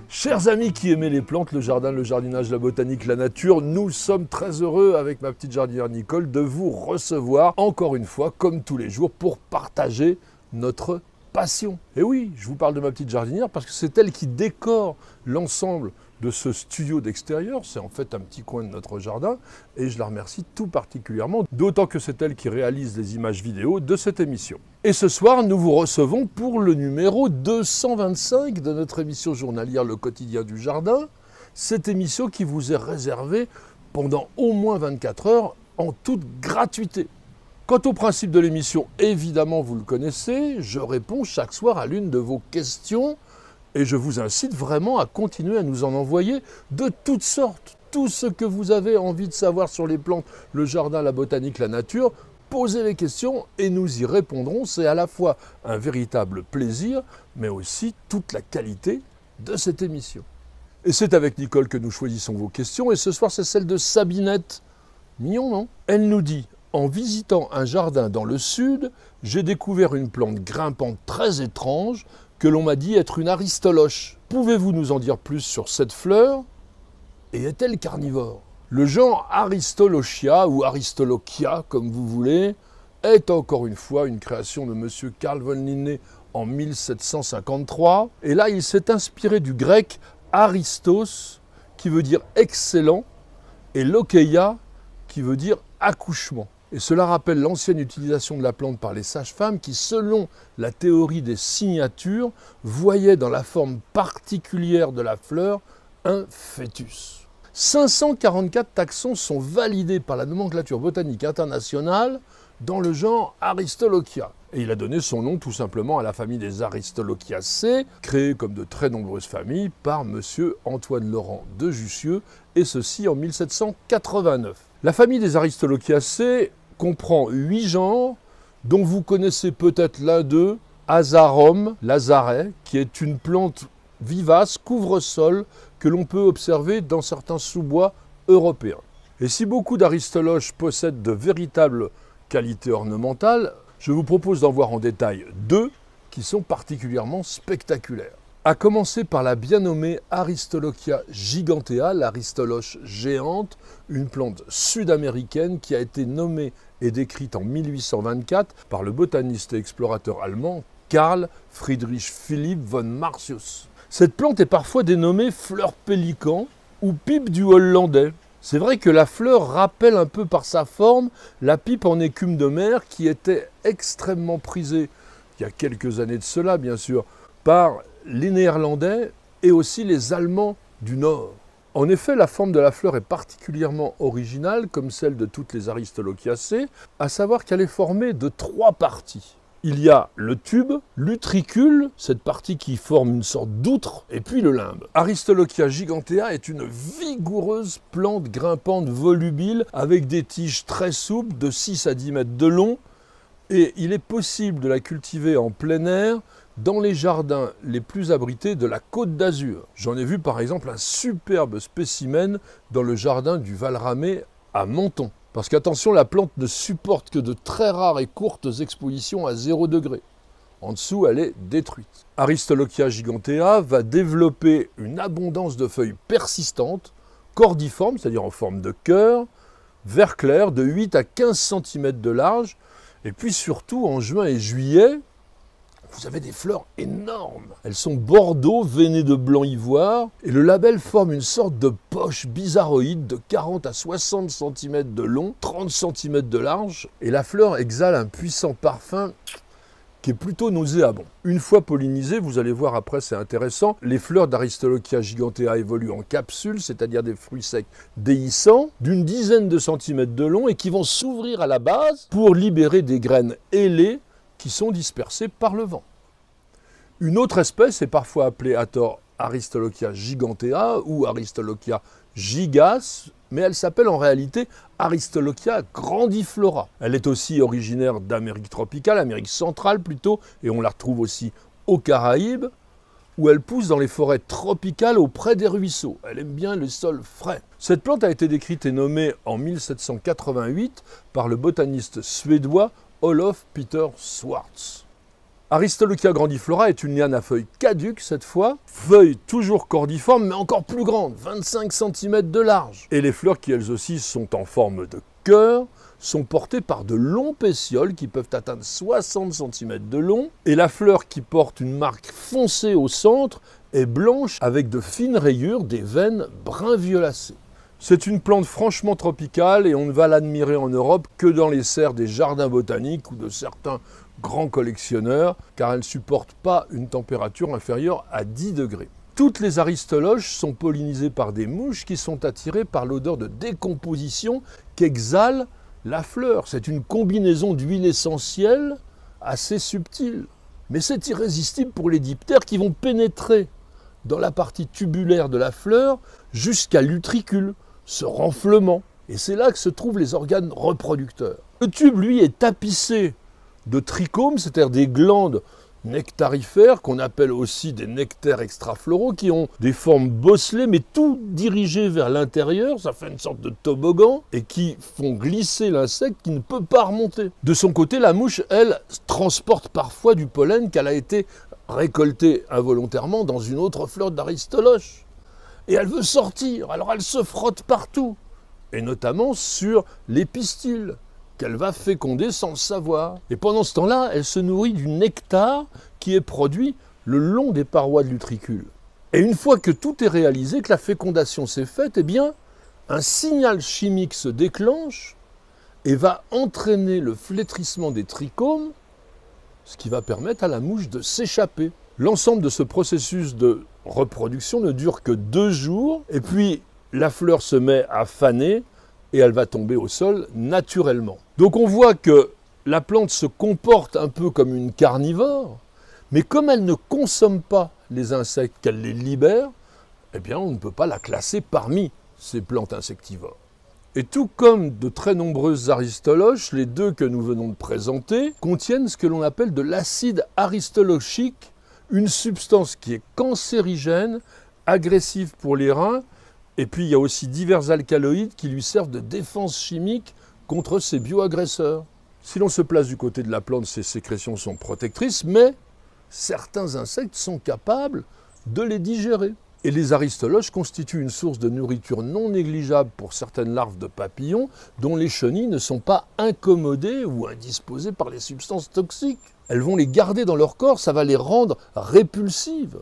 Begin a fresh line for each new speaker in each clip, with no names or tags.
Chers amis qui aimez les plantes, le jardin, le jardinage, la botanique, la nature, nous sommes très heureux avec ma petite jardinière Nicole de vous recevoir encore une fois, comme tous les jours, pour partager notre passion. Et oui, je vous parle de ma petite jardinière parce que c'est elle qui décore l'ensemble de ce studio d'extérieur. C'est en fait un petit coin de notre jardin et je la remercie tout particulièrement, d'autant que c'est elle qui réalise les images vidéo de cette émission. Et ce soir, nous vous recevons pour le numéro 225 de notre émission journalière Le Quotidien du Jardin, cette émission qui vous est réservée pendant au moins 24 heures en toute gratuité. Quant au principe de l'émission, évidemment, vous le connaissez, je réponds chaque soir à l'une de vos questions et je vous incite vraiment à continuer à nous en envoyer de toutes sortes. Tout ce que vous avez envie de savoir sur les plantes, le jardin, la botanique, la nature, posez les questions et nous y répondrons. C'est à la fois un véritable plaisir, mais aussi toute la qualité de cette émission. Et c'est avec Nicole que nous choisissons vos questions et ce soir c'est celle de Sabinette. Mignon, non? Elle nous dit: en visitant un jardin dans le sud, j'ai découvert une plante grimpante très étrange que l'on m'a dit être une aristoloche. Pouvez-vous nous en dire plus sur cette fleur? Et est-elle carnivore? Le genre Aristolochia ou Aristolochia, comme vous voulez, est encore une fois une création de M. Carl von Linné en 1753. Et là, il s'est inspiré du grec Aristos, qui veut dire excellent, et Lokeia, qui veut dire accouchement. Et cela rappelle l'ancienne utilisation de la plante par les sages-femmes qui, selon la théorie des signatures, voyaient dans la forme particulière de la fleur un fœtus. 544 taxons sont validés par la nomenclature botanique internationale dans le genre Aristolochia. Et il a donné son nom tout simplement à la famille des Aristolochiaceae, créée comme de très nombreuses familles par M. Antoine Laurent de Jussieu, et ceci en 1789. La famille des Aristolochiaceae comprend 8 genres, dont vous connaissez peut-être l'un d'eux, Azarum lazaret, qui est une plante vivace, couvre-sol, que l'on peut observer dans certains sous-bois européens. Et si beaucoup d'aristoloches possèdent de véritables qualités ornementales, je vous propose d'en voir en détail 2 qui sont particulièrement spectaculaires. À commencer par la bien nommée Aristolochia gigantea, l'aristoloche géante, une plante sud-américaine qui a été nommée et décrite en 1824 par le botaniste et explorateur allemand Carl Friedrich Philipp von Martius. Cette plante est parfois dénommée fleur pélican ou pipe du hollandais. C'est vrai que la fleur rappelle un peu par sa forme la pipe en écume de mer qui était extrêmement prisée, il y a quelques années de cela bien sûr, par les Néerlandais et aussi les Allemands du Nord. En effet, la forme de la fleur est particulièrement originale, comme celle de toutes les Aristolochiaceae, à savoir qu'elle est formée de 3 parties. Il y a le tube, l'utricule, cette partie qui forme une sorte d'outre, et puis le limbe. Aristolochia gigantea est une vigoureuse plante grimpante volubile avec des tiges très souples de 6 à 10 mètres de long, et il est possible de la cultiver en plein air dans les jardins les plus abrités de la Côte d'Azur. J'en ai vu par exemple un superbe spécimen dans le jardin du Val-Ramée à Menton. Parce qu'attention, la plante ne supporte que de très rares et courtes expositions à 0 degré. En dessous, elle est détruite. Aristolochia gigantea va développer une abondance de feuilles persistantes, cordiformes, c'est-à-dire en forme de cœur, vert clair, de 8 à 15 cm de large, et puis surtout en juin et juillet, vous avez des fleurs énormes. Elles sont bordeaux veinées de blanc ivoire et le labelle forme une sorte de poche bizarroïde de 40 à 60 cm de long, 30 cm de large et la fleur exhale un puissant parfum qui est plutôt nauséabond. Une fois pollinisées, vous allez voir après, c'est intéressant, les fleurs d'Aristolochia gigantea évoluent en capsules, c'est-à-dire des fruits secs déhiscents, d'une dizaine de centimètres de long et qui vont s'ouvrir à la base pour libérer des graines ailées qui sont dispersées par le vent. Une autre espèce est parfois appelée à tort Aristolochia gigantea ou Aristolochia gigas mais elle s'appelle en réalité Aristolochia grandiflora. Elle est aussi originaire d'Amérique tropicale, Amérique centrale plutôt, et on la retrouve aussi aux Caraïbes, où elle pousse dans les forêts tropicales auprès des ruisseaux. Elle aime bien le sol frais. Cette plante a été décrite et nommée en 1788 par le botaniste suédois Olof Peter Swartz. Aristolochia grandiflora est une liane à feuilles caduques cette fois, feuilles toujours cordiformes mais encore plus grandes, 25 cm de large. Et les fleurs qui elles aussi sont en forme de cœur, sont portées par de longs pétioles qui peuvent atteindre 60 cm de long. Et la fleur qui porte une marque foncée au centre est blanche avec de fines rayures, des veines brun violacées. C'est une plante franchement tropicale et on ne va l'admirer en Europe que dans les serres des jardins botaniques ou de certains grands collectionneurs, car elle ne supporte pas une température inférieure à 10 degrés. Toutes les aristoloches sont pollinisées par des mouches qui sont attirées par l'odeur de décomposition qu'exhale la fleur. C'est une combinaison d'huile essentielle assez subtile. Mais c'est irrésistible pour les diptères qui vont pénétrer dans la partie tubulaire de la fleur jusqu'à l'utricule, ce renflement. Et c'est là que se trouvent les organes reproducteurs. Le tube, lui, est tapissé de trichomes, c'est-à-dire des glandes nectarifères, qu'on appelle aussi des nectaires extrafloraux, qui ont des formes bosselées, mais tout dirigé vers l'intérieur, ça fait une sorte de toboggan, et qui font glisser l'insecte qui ne peut pas remonter. De son côté, la mouche, elle, transporte parfois du pollen qu'elle a été récoltée involontairement dans une autre fleur d'aristoloche. Et elle veut sortir, alors elle se frotte partout, et notamment sur les pistils, qu'elle va féconder sans le savoir. Et pendant ce temps-là, elle se nourrit du nectar qui est produit le long des parois de l'utricule. Et une fois que tout est réalisé, que la fécondation s'est faite, eh bien, un signal chimique se déclenche et va entraîner le flétrissement des trichomes, ce qui va permettre à la mouche de s'échapper. L'ensemble de ce processus de reproduction ne dure que 2 jours, et puis la fleur se met à faner, et elle va tomber au sol naturellement. Donc on voit que la plante se comporte un peu comme une carnivore, mais comme elle ne consomme pas les insectes, qu'elle les libère, eh bien on ne peut pas la classer parmi ces plantes insectivores. Et tout comme de très nombreuses aristoloches, les 2 que nous venons de présenter contiennent ce que l'on appelle de l'acide aristolochique, une substance qui est cancérigène, agressive pour les reins. Et puis il y a aussi divers alcaloïdes qui lui servent de défense chimique contre ces bioagresseurs. Si l'on se place du côté de la plante, ces sécrétions sont protectrices, mais certains insectes sont capables de les digérer. Et les aristoloches constituent une source de nourriture non négligeable pour certaines larves de papillons dont les chenilles ne sont pas incommodées ou indisposées par les substances toxiques. Elles vont les garder dans leur corps, ça va les rendre répulsives.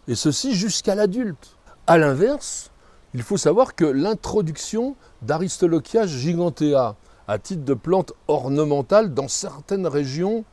Et ceci jusqu'à l'adulte. A l'inverse, il faut savoir que l'introduction d'Aristolochia gigantea à titre de plante ornementale dans certaines régions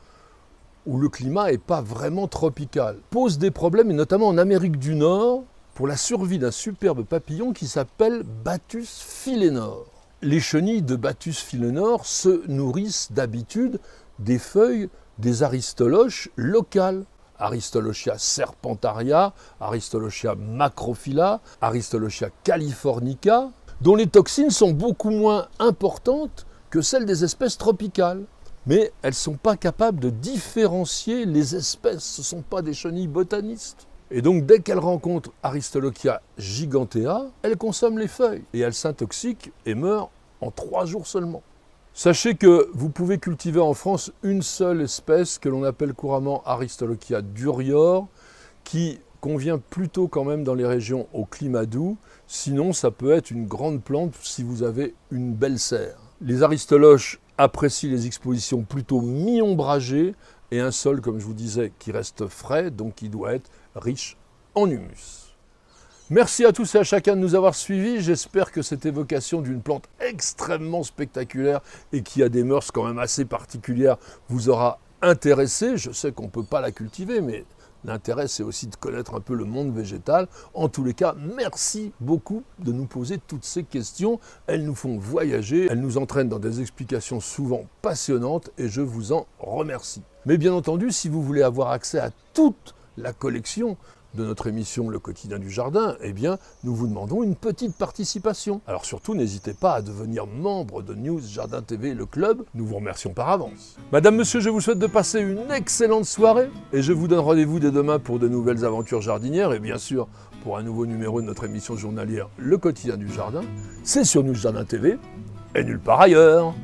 où le climat n'est pas vraiment tropical pose des problèmes, et notamment en Amérique du Nord, pour la survie d'un superbe papillon qui s'appelle Bathus philenor. Les chenilles de Bathus philenor se nourrissent d'habitude des feuilles des aristoloches locales. Aristolochia serpentaria, Aristolochia macrophylla, Aristolochia californica, dont les toxines sont beaucoup moins importantes que celles des espèces tropicales. Mais elles ne sont pas capables de différencier les espèces, ce ne sont pas des chenilles botanistes. Et donc dès qu'elles rencontrent Aristolochia gigantea, elles consomment les feuilles, et elles s'intoxiquent et meurent en 3 jours seulement. Sachez que vous pouvez cultiver en France une seule espèce que l'on appelle couramment Aristolochia durior, qui convient plutôt quand même dans les régions au climat doux. Sinon, ça peut être une grande plante si vous avez une belle serre. Les aristoloches apprécient les expositions plutôt mi-ombragées et un sol, comme je vous disais, qui reste frais, donc qui doit être riche en humus. Merci à tous et à chacun de nous avoir suivis. J'espère que cette évocation d'une plante extrêmement spectaculaire et qui a des mœurs quand même assez particulières vous aura intéressé. Je sais qu'on ne peut pas la cultiver, mais l'intérêt, c'est aussi de connaître un peu le monde végétal. En tous les cas, merci beaucoup de nous poser toutes ces questions. Elles nous font voyager, elles nous entraînent dans des explications souvent passionnantes et je vous en remercie. Mais bien entendu, si vous voulez avoir accès à toute la collection de notre émission Le Quotidien du Jardin, eh bien, nous vous demandons une petite participation. Alors surtout, n'hésitez pas à devenir membre de News Jardin TV, le club. Nous vous remercions par avance. Madame, monsieur, je vous souhaite de passer une excellente soirée et je vous donne rendez-vous dès demain pour de nouvelles aventures jardinières et bien sûr pour un nouveau numéro de notre émission journalière Le Quotidien du Jardin. C'est sur News Jardin TV et nulle part ailleurs.